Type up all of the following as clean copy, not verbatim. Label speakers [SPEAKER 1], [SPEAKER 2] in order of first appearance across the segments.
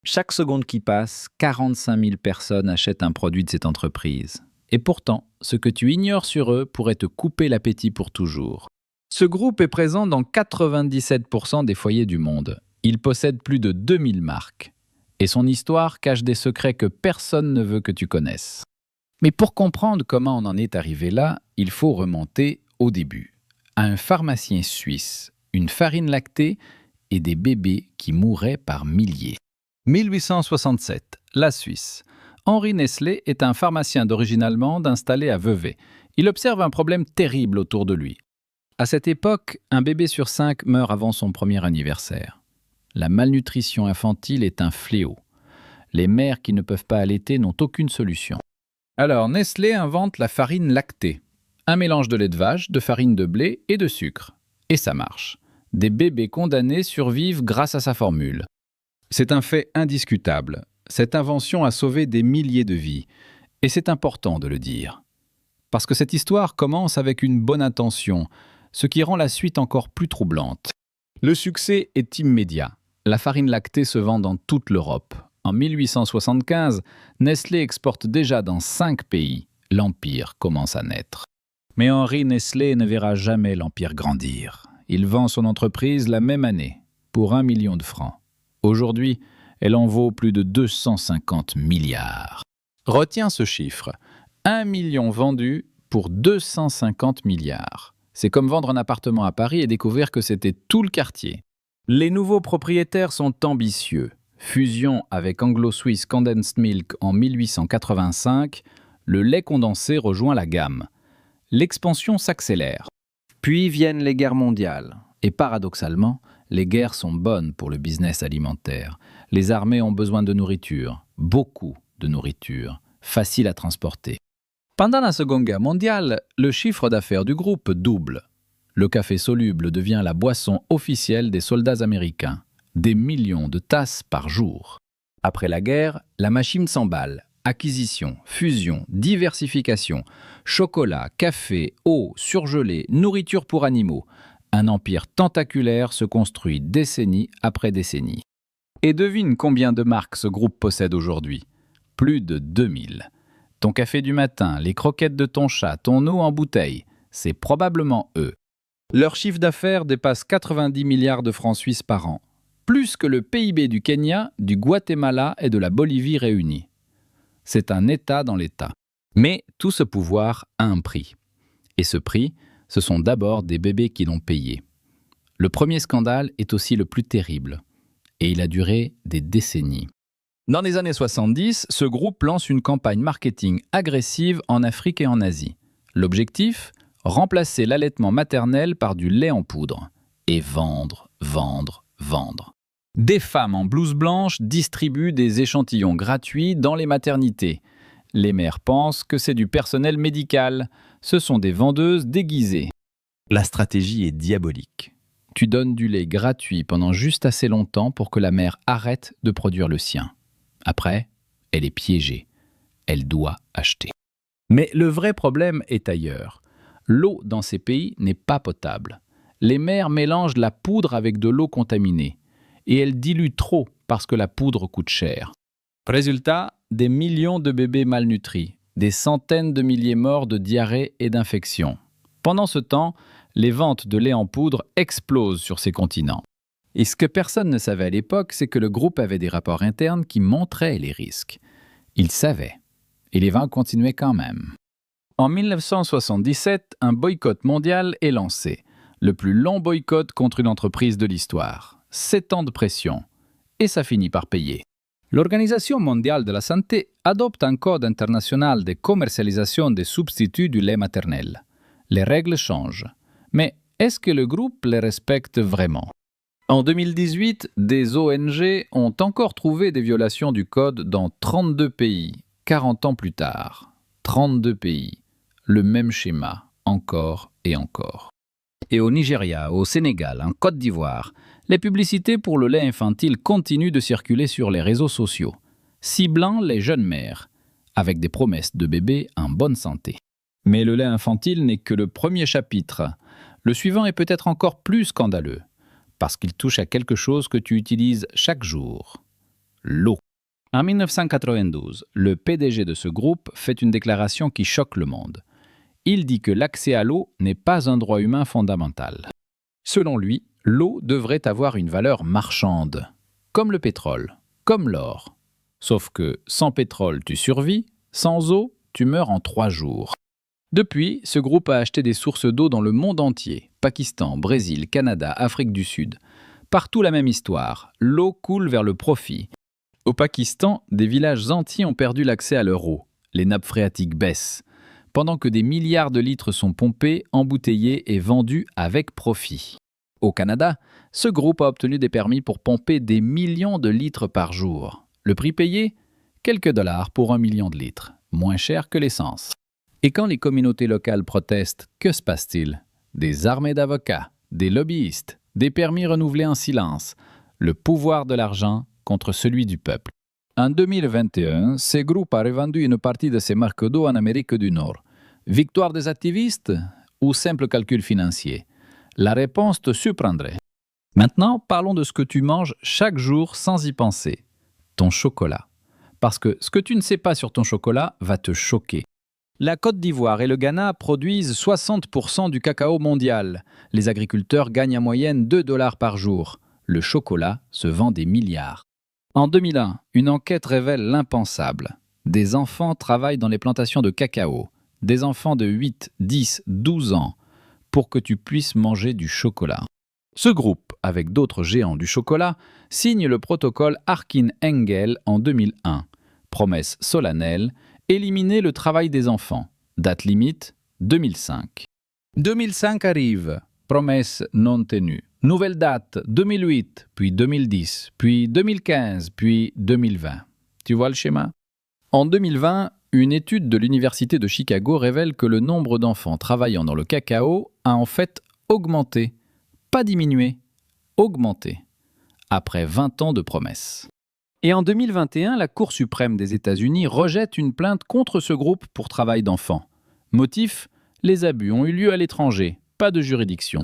[SPEAKER 1] Chaque seconde qui passe, 45 000 personnes achètent un produit de cette entreprise. Et pourtant, ce que tu ignores sur eux pourrait te couper l'appétit pour toujours. Ce groupe est présent dans 97% des foyers du monde. Il possède plus de 2000 marques. Et son histoire cache des secrets que personne ne veut que tu connaisses. Mais pour comprendre comment on en est arrivé là, il faut remonter au début. À un pharmacien suisse, une farine lactée et des bébés qui mouraient par milliers. 1867, la Suisse. Henri Nestlé est un pharmacien d'origine allemande installé à Vevey. Il observe un problème terrible autour de lui. À cette époque, un bébé sur 5 meurt avant son premier anniversaire. La malnutrition infantile est un fléau. Les mères qui ne peuvent pas allaiter n'ont aucune solution. Alors Nestlé invente la farine lactée. Un mélange de lait de vache, de farine de blé et de sucre. Et ça marche. Des bébés condamnés survivent grâce à sa formule. C'est un fait indiscutable. Cette invention a sauvé des milliers de vies. Et c'est important de le dire. Parce que cette histoire commence avec une bonne intention, ce qui rend la suite encore plus troublante. Le succès est immédiat. La farine lactée se vend dans toute l'Europe. En 1875, Nestlé exporte déjà dans 5 pays. L'empire commence à naître. Mais Henri Nestlé ne verra jamais l'empire grandir. Il vend son entreprise la même année, pour 1 million de francs. Aujourd'hui, elle en vaut plus de 250 milliards. Retiens ce chiffre. 1 million vendus pour 250 milliards. C'est comme vendre un appartement à Paris et découvrir que c'était tout le quartier. Les nouveaux propriétaires sont ambitieux. Fusion avec Anglo-Swiss Condensed Milk en 1885, le lait condensé rejoint la gamme. L'expansion s'accélère. Puis viennent les guerres mondiales. Et paradoxalement, les guerres sont bonnes pour le business alimentaire. Les armées ont besoin de nourriture, beaucoup de nourriture, facile à transporter. Pendant la Seconde Guerre mondiale, le chiffre d'affaires du groupe double. Le café soluble devient la boisson officielle des soldats américains. Des millions de tasses par jour. Après la guerre, la machine s'emballe. Acquisition, fusion, diversification, chocolat, café, eau, surgelé, nourriture pour animaux. Un empire tentaculaire se construit décennie après décennie. Et devine combien de marques ce groupe possède aujourd'hui. Plus de 2000. Ton café du matin, les croquettes de ton chat, ton eau en bouteille, c'est probablement eux. Leur chiffre d'affaires dépasse 90 milliards de francs suisses par an. Plus que le PIB du Kenya, du Guatemala et de la Bolivie réunis. C'est un État dans l'État. Mais tout ce pouvoir a un prix. Et ce prix, ce sont d'abord des bébés qui l'ont payé. Le premier scandale est aussi le plus terrible. Et il a duré des décennies. Dans les années 70, ce groupe lance une campagne marketing agressive en Afrique et en Asie. L'objectif ? Remplacer l'allaitement maternel par du lait en poudre. Et vendre, vendre, vendre. Des femmes en blouse blanche distribuent des échantillons gratuits dans les maternités. Les mères pensent que c'est du personnel médical. Ce sont des vendeuses déguisées. La stratégie est diabolique. Tu donnes du lait gratuit pendant juste assez longtemps pour que la mère arrête de produire le sien. Après, elle est piégée. Elle doit acheter. Mais le vrai problème est ailleurs. L'eau dans ces pays n'est pas potable. Les mères mélangent la poudre avec de l'eau contaminée. Et elles diluent trop parce que la poudre coûte cher. Résultat, des millions de bébés malnutris, des centaines de milliers morts de diarrhée et d'infections. Pendant ce temps, les ventes de lait en poudre explosent sur ces continents. Et ce que personne ne savait à l'époque, c'est que le groupe avait des rapports internes qui montraient les risques. Ils savaient. Et les ventes continuaient quand même. En 1977, un boycott mondial est lancé. Le plus long boycott contre une entreprise de l'histoire. 7 ans de pression. Et ça finit par payer. L'Organisation mondiale de la santé adopte un code international de commercialisation des substituts du lait maternel. Les règles changent. Mais est-ce que le groupe les respecte vraiment ? En 2018, des ONG ont encore trouvé des violations du code dans 32 pays, 40 ans plus tard. 32 pays. Le même schéma, encore et encore. Et au Nigeria, au Sénégal, en Côte d'Ivoire, les publicités pour le lait infantile continuent de circuler sur les réseaux sociaux, ciblant les jeunes mères, avec des promesses de bébés en bonne santé. Mais le lait infantile n'est que le premier chapitre. Le suivant est peut-être encore plus scandaleux, parce qu'il touche à quelque chose que tu utilises chaque jour. l'eau. En 1992, le PDG de ce groupe fait une déclaration qui choque le monde. Il dit que l'accès à l'eau n'est pas un droit humain fondamental. Selon lui, l'eau devrait avoir une valeur marchande, comme le pétrole, comme l'or. Sauf que sans pétrole, tu survis, sans eau, tu meurs en 3 jours. Depuis, ce groupe a acheté des sources d'eau dans le monde entier, Pakistan, Brésil, Canada, Afrique du Sud. Partout la même histoire, l'eau coule vers le profit. Au Pakistan, des villages entiers ont perdu l'accès à leur eau. Les nappes phréatiques baissent, pendant que des milliards de litres sont pompés, embouteillés et vendus avec profit. Au Canada, ce groupe a obtenu des permis pour pomper des millions de litres par jour. Le prix payé ? Quelques dollars pour 1 million de litres, moins cher que l'essence. Et quand les communautés locales protestent, que se passe-t-il ? Des armées d'avocats, des lobbyistes, des permis renouvelés en silence, le pouvoir de l'argent contre celui du peuple. En 2021, ce groupe a revendu une partie de ses marques d'eau en Amérique du Nord. Victoire des activistes ou simple calcul financier ? La réponse te surprendrait. Maintenant, parlons de ce que tu manges chaque jour sans y penser. Ton chocolat. Parce que ce que tu ne sais pas sur ton chocolat va te choquer. La Côte d'Ivoire et le Ghana produisent 60% du cacao mondial. Les agriculteurs gagnent en moyenne 2 dollars par jour. Le chocolat se vend des milliards. En 2001, une enquête révèle l'impensable. Des enfants travaillent dans les plantations de cacao. Des enfants de 8, 10, 12 ans pour que tu puisses manger du chocolat. Ce groupe, avec d'autres géants du chocolat, signe le protocole Harkin-Engel en 2001. Promesse solennelle, éliminer le travail des enfants. Date limite, 2005. 2005 arrive, promesse non tenue. Nouvelle date, 2008, puis 2010, puis 2015, puis 2020. Tu vois le schéma ? En 2020, une étude de l'Université de Chicago révèle que le nombre d'enfants travaillant dans le cacao a en fait augmenté. Pas diminué, augmenté. Après 20 ans de promesses. Et en 2021, la Cour suprême des États-Unis rejette une plainte contre ce groupe pour travail d'enfants. Motif ? Les abus ont eu lieu à l'étranger, pas de juridiction.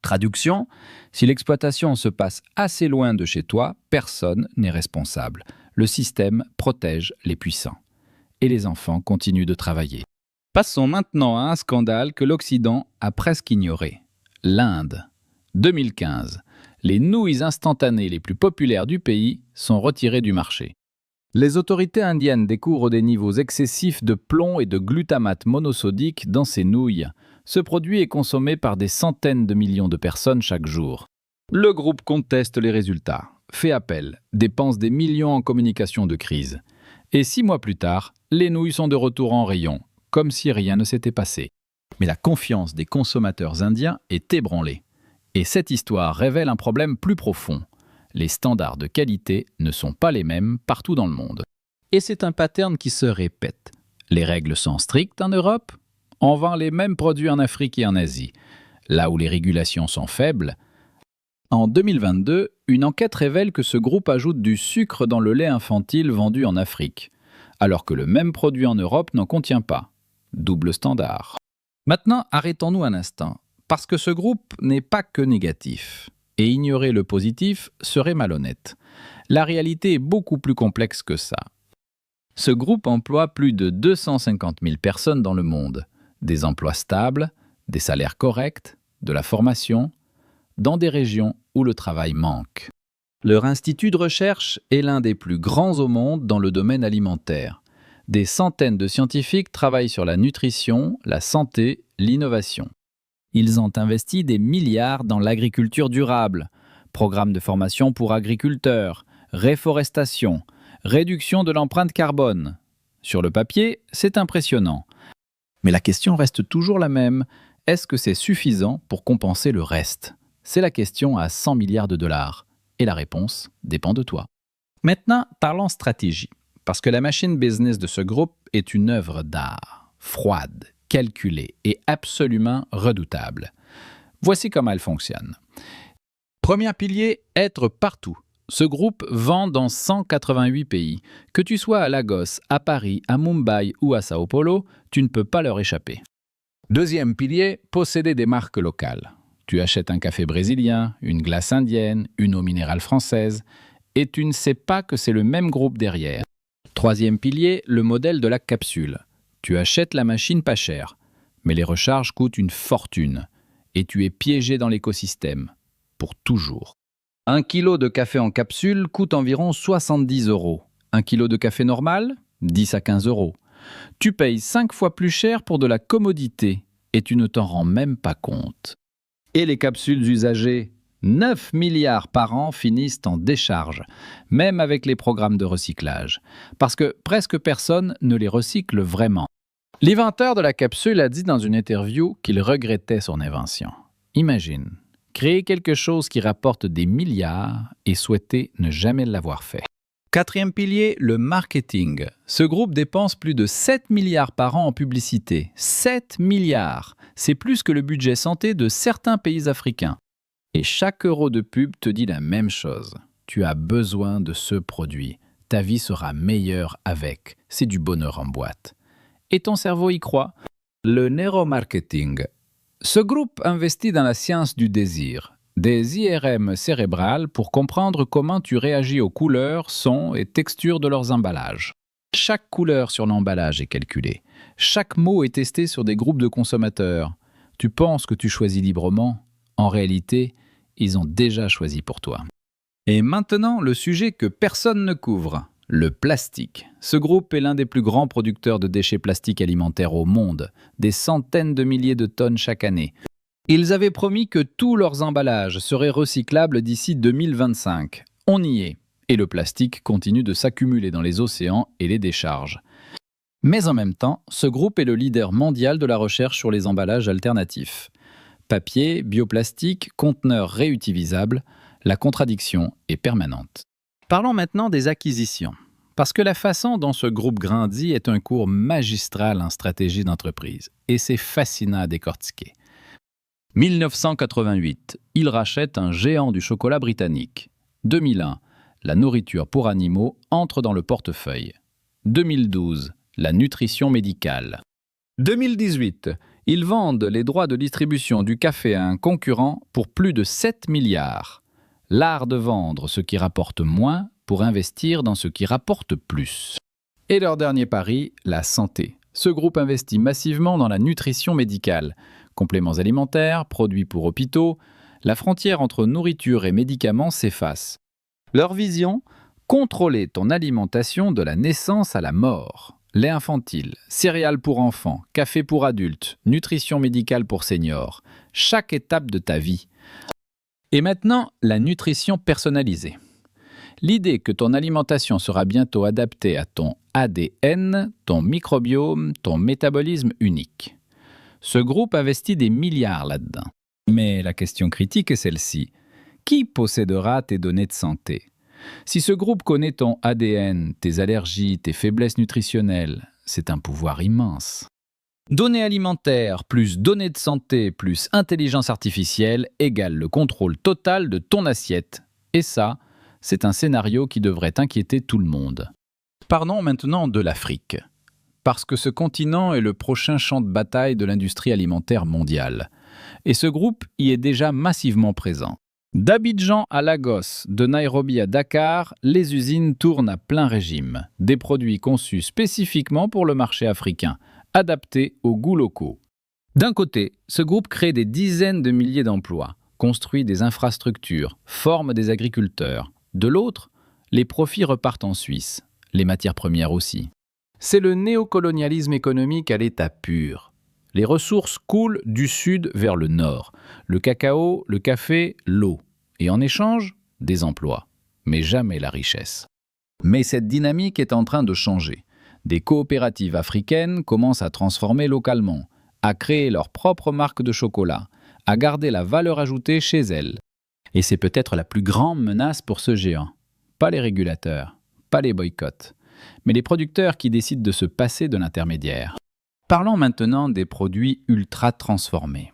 [SPEAKER 1] Traduction : si l'exploitation se passe assez loin de chez toi, personne n'est responsable. Le système protège les puissants. Et les enfants continuent de travailler. Passons maintenant à un scandale que l'Occident a presque ignoré. L'Inde. 2015. Les nouilles instantanées les plus populaires du pays sont retirées du marché. Les autorités indiennes découvrent des niveaux excessifs de plomb et de glutamate monosodique dans ces nouilles. Ce produit est consommé par des centaines de millions de personnes chaque jour. Le groupe conteste les résultats, fait appel, dépense des millions en communication de crise. Et 6 mois plus tard, les nouilles sont de retour en rayon, comme si rien ne s'était passé. Mais la confiance des consommateurs indiens est ébranlée. Et cette histoire révèle un problème plus profond. Les standards de qualité ne sont pas les mêmes partout dans le monde. Et c'est un pattern qui se répète. Les règles sont strictes en Europe, on vend les mêmes produits en Afrique et en Asie. Là où les régulations sont faibles, en 2022, une enquête révèle que ce groupe ajoute du sucre dans le lait infantile vendu en Afrique, alors que le même produit en Europe n'en contient pas. Double standard. Maintenant, arrêtons-nous un instant. Parce que ce groupe n'est pas que négatif. Et ignorer le positif serait malhonnête. La réalité est beaucoup plus complexe que ça. Ce groupe emploie plus de 250 000 personnes dans le monde. Des emplois stables, des salaires corrects, de la formation, dans des régions où le travail manque. Leur institut de recherche est l'un des plus grands au monde dans le domaine alimentaire. Des centaines de scientifiques travaillent sur la nutrition, la santé, l'innovation. Ils ont investi des milliards dans l'agriculture durable, programmes de formation pour agriculteurs, réforestation, réduction de l'empreinte carbone. Sur le papier, c'est impressionnant. Mais la question reste toujours la même. Est-ce que c'est suffisant pour compenser le reste ? C'est la question à 100 milliards de dollars. Et la réponse dépend de toi. Maintenant, parlons stratégie. Parce que la machine business de ce groupe est une œuvre d'art, froide, calculée et absolument redoutable. Voici comment elle fonctionne. Premier pilier, être partout. Ce groupe vend dans 188 pays. Que tu sois à Lagos, à Paris, à Mumbai ou à Sao Paulo, tu ne peux pas leur échapper. Deuxième pilier, posséder des marques locales. Tu achètes un café brésilien, une glace indienne, une eau minérale française, et tu ne sais pas que c'est le même groupe derrière. Troisième pilier, le modèle de la capsule. Tu achètes la machine pas chère, mais les recharges coûtent une fortune et tu es piégé dans l'écosystème, pour toujours. 1 kilo de café en capsule coûte environ 70 €. 1 kilo de café normal, 10 à 15 €. Tu payes 5 fois plus cher pour de la commodité et tu ne t'en rends même pas compte. Et les capsules usagées, 9 milliards par an finissent en décharge, même avec les programmes de recyclage, parce que presque personne ne les recycle vraiment. L'inventeur de la capsule a dit dans une interview qu'il regrettait son invention. Imagine, créer quelque chose qui rapporte des milliards et souhaiter ne jamais l'avoir fait. Quatrième pilier, le marketing. Ce groupe dépense plus de 7 milliards par an en publicité. 7 milliards! C'est plus que le budget santé de certains pays africains. Et chaque euro de pub te dit la même chose. Tu as besoin de ce produit. Ta vie sera meilleure avec. C'est du bonheur en boîte. Et ton cerveau y croit. Le neuromarketing. Ce groupe investit dans la science du désir. Des IRM cérébrales pour comprendre comment tu réagis aux couleurs, sons et textures de leurs emballages. Chaque couleur sur l'emballage est calculée. Chaque mot est testé sur des groupes de consommateurs. Tu penses que tu choisis librement. En réalité, ils ont déjà choisi pour toi. Et maintenant, le sujet que personne ne couvre, le plastique. Ce groupe est l'un des plus grands producteurs de déchets plastiques alimentaires au monde, des centaines de milliers de tonnes chaque année. Ils avaient promis que tous leurs emballages seraient recyclables d'ici 2025. On y est. Et le plastique continue de s'accumuler dans les océans et les décharges. Mais en même temps, ce groupe est le leader mondial de la recherche sur les emballages alternatifs. Papier, bioplastique, conteneurs réutilisables, la contradiction est permanente. Parlons maintenant des acquisitions. Parce que la façon dont ce groupe grandit est un cours magistral en stratégie d'entreprise. Et c'est fascinant à décortiquer. 1988, il rachète un géant du chocolat britannique. 2001, la nourriture pour animaux entre dans le portefeuille. 2012, la nutrition médicale. 2018, ils vendent les droits de distribution du café à un concurrent pour plus de 7 milliards. L'art de vendre ce qui rapporte moins pour investir dans ce qui rapporte plus. Et leur dernier pari, la santé. Ce groupe investit massivement dans la nutrition médicale. Compléments alimentaires, produits pour hôpitaux, la frontière entre nourriture et médicaments s'efface. Leur vision, contrôler ton alimentation de la naissance à la mort. Lait infantile, céréales pour enfants, café pour adultes, nutrition médicale pour seniors. Chaque étape de ta vie. Et maintenant, la nutrition personnalisée. L'idée que ton alimentation sera bientôt adaptée à ton ADN, ton microbiome, ton métabolisme unique. Ce groupe investit des milliards là-dedans. Mais la question critique est celle-ci. Qui possédera tes données de santé? Si ce groupe connaît ton ADN, tes allergies, tes faiblesses nutritionnelles, c'est un pouvoir immense. Données alimentaires plus données de santé plus intelligence artificielle égale le contrôle total de ton assiette. Et ça, c'est un scénario qui devrait inquiéter tout le monde. Parlons maintenant de l'Afrique. Parce que ce continent est le prochain champ de bataille de l'industrie alimentaire mondiale. Et ce groupe y est déjà massivement présent. D'Abidjan à Lagos, de Nairobi à Dakar, les usines tournent à plein régime. Des produits conçus spécifiquement pour le marché africain, adaptés aux goûts locaux. D'un côté, ce groupe crée des dizaines de milliers d'emplois, construit des infrastructures, forme des agriculteurs. De l'autre, les profits repartent en Suisse, les matières premières aussi. C'est le néocolonialisme économique à l'état pur. Les ressources coulent du sud vers le nord. Le cacao, le café, l'eau. Et en échange, des emplois. Mais jamais la richesse. Mais cette dynamique est en train de changer. Des coopératives africaines commencent à transformer localement, à créer leur propre marque de chocolat, à garder la valeur ajoutée chez elles. Et c'est peut-être la plus grande menace pour ce géant. Pas les régulateurs, pas les boycotts, mais les producteurs qui décident de se passer de l'intermédiaire. Parlons maintenant des produits ultra transformés.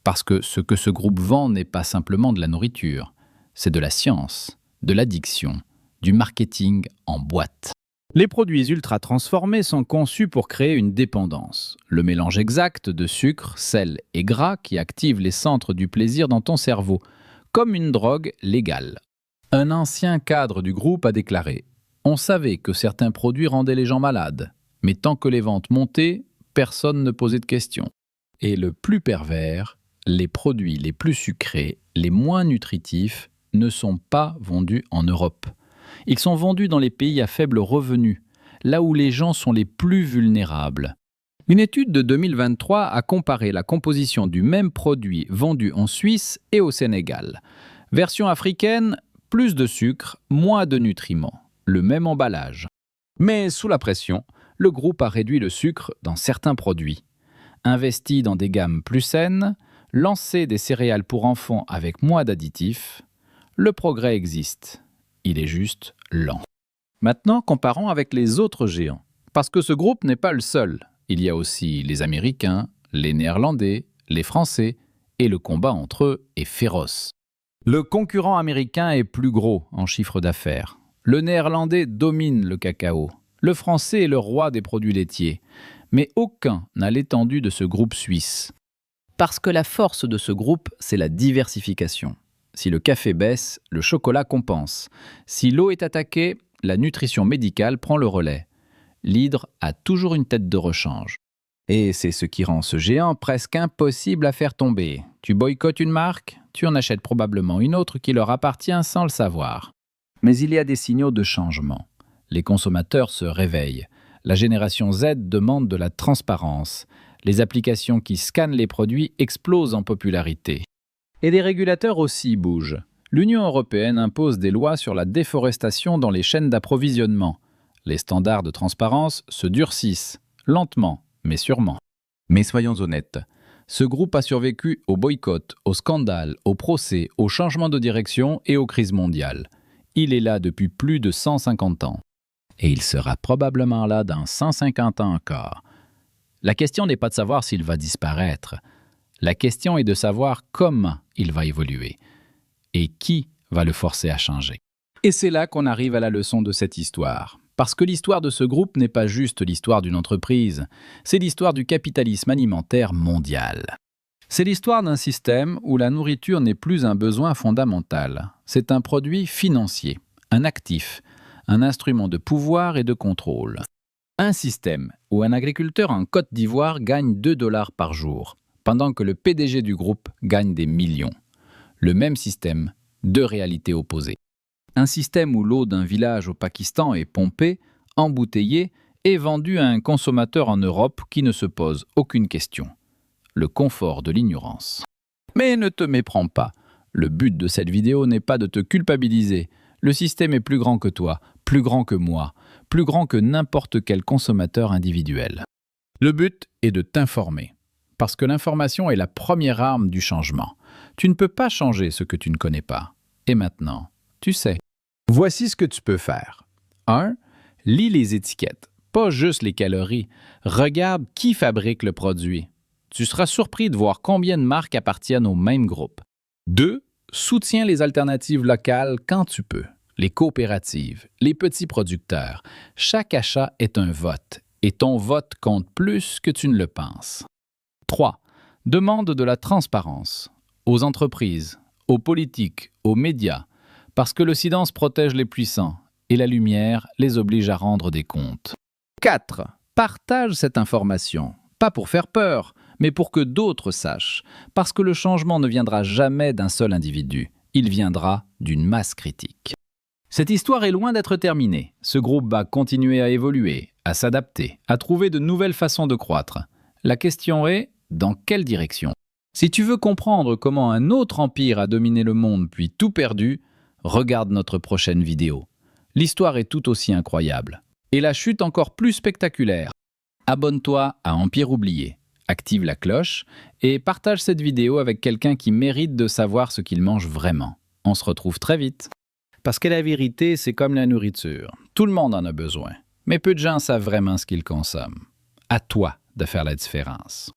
[SPEAKER 1] Parce que ce groupe vend n'est pas simplement de la nourriture, c'est de la science, de l'addiction, du marketing en boîte. Les produits ultra transformés sont conçus pour créer une dépendance. Le mélange exact de sucre, sel et gras qui active les centres du plaisir dans ton cerveau, comme une drogue légale. Un ancien cadre du groupe a déclaré « On savait que certains produits rendaient les gens malades, mais tant que les ventes montaient, personne ne posait de questions. » Et le plus pervers, les produits les plus sucrés, les moins nutritifs, ne sont pas vendus en Europe. Ils sont vendus dans les pays à faible revenu, là où les gens sont les plus vulnérables. Une étude de 2023 a comparé la composition du même produit vendu en Suisse et au Sénégal. Version africaine, plus de sucre, moins de nutriments, le même emballage. Mais sous la pression, le groupe a réduit le sucre dans certains produits, investi dans des gammes plus saines, lancé des céréales pour enfants avec moins d'additifs. Le progrès existe. Il est juste lent. Maintenant, comparons avec les autres géants. Parce que ce groupe n'est pas le seul. Il y a aussi les Américains, les Néerlandais, les Français, et le combat entre eux est féroce. Le concurrent américain est plus gros en chiffre d'affaires. Le Néerlandais domine le cacao. Le Français est le roi des produits laitiers. Mais aucun n'a l'étendue de ce groupe suisse. Parce que la force de ce groupe, c'est la diversification. Si le café baisse, le chocolat compense. Si l'eau est attaquée, la nutrition médicale prend le relais. L'hydre a toujours une tête de rechange. Et c'est ce qui rend ce géant presque impossible à faire tomber. Tu boycottes une marque, tu en achètes probablement une autre qui leur appartient sans le savoir. Mais il y a des signaux de changement. Les consommateurs se réveillent. La génération Z demande de la transparence. Les applications qui scannent les produits explosent en popularité. Et des régulateurs aussi bougent. L'Union européenne impose des lois sur la déforestation dans les chaînes d'approvisionnement. Les standards de transparence se durcissent, lentement, mais sûrement. Mais soyons honnêtes, ce groupe a survécu au boycott, au scandale, au procès, au changement de direction et aux crises mondiales. Il est là depuis plus de 150 ans. Et il sera probablement là dans 150 ans encore. La question n'est pas de savoir s'il va disparaître. La question est de savoir comment il va évoluer et qui va le forcer à changer. Et c'est là qu'on arrive à la leçon de cette histoire. Parce que l'histoire de ce groupe n'est pas juste l'histoire d'une entreprise, c'est l'histoire du capitalisme alimentaire mondial. C'est l'histoire d'un système où la nourriture n'est plus un besoin fondamental. C'est un produit financier, un actif, un instrument de pouvoir et de contrôle. Un système où un agriculteur en Côte d'Ivoire gagne 2 $ par jour, pendant que le PDG du groupe gagne des millions. Le même système, deux réalités opposées. Un système où l'eau d'un village au Pakistan est pompée, embouteillée et vendue à un consommateur en Europe qui ne se pose aucune question. Le confort de l'ignorance. Mais ne te méprends pas. Le but de cette vidéo n'est pas de te culpabiliser. Le système est plus grand que toi, plus grand que moi, plus grand que n'importe quel consommateur individuel. Le but est de t'informer. Parce que l'information est la première arme du changement. Tu ne peux pas changer ce que tu ne connais pas. Et maintenant, tu sais. Voici ce que tu peux faire. 1. Lis les étiquettes, pas juste les calories. Regarde qui fabrique le produit. Tu seras surpris de voir combien de marques appartiennent au même groupe. 2. Soutiens les alternatives locales quand tu peux. Les coopératives, les petits producteurs. Chaque achat est un vote, et ton vote compte plus que tu ne le penses. 3. Demande de la transparence aux entreprises, aux politiques, aux médias, parce que le silence protège les puissants et la lumière les oblige à rendre des comptes. 4. Partage cette information, pas pour faire peur, mais pour que d'autres sachent, parce que le changement ne viendra jamais d'un seul individu, il viendra d'une masse critique. Cette histoire est loin d'être terminée. Ce groupe va continuer à évoluer, à s'adapter, à trouver de nouvelles façons de croître. La question est, dans quelle direction ? Si tu veux comprendre comment un autre empire a dominé le monde puis tout perdu, regarde notre prochaine vidéo. L'histoire est tout aussi incroyable. Et la chute encore plus spectaculaire. Abonne-toi à Empire oublié, active la cloche et partage cette vidéo avec quelqu'un qui mérite de savoir ce qu'il mange vraiment. On se retrouve très vite. Parce que la vérité, c'est comme la nourriture. Tout le monde en a besoin. Mais peu de gens savent vraiment ce qu'ils consomment. À toi de faire la différence.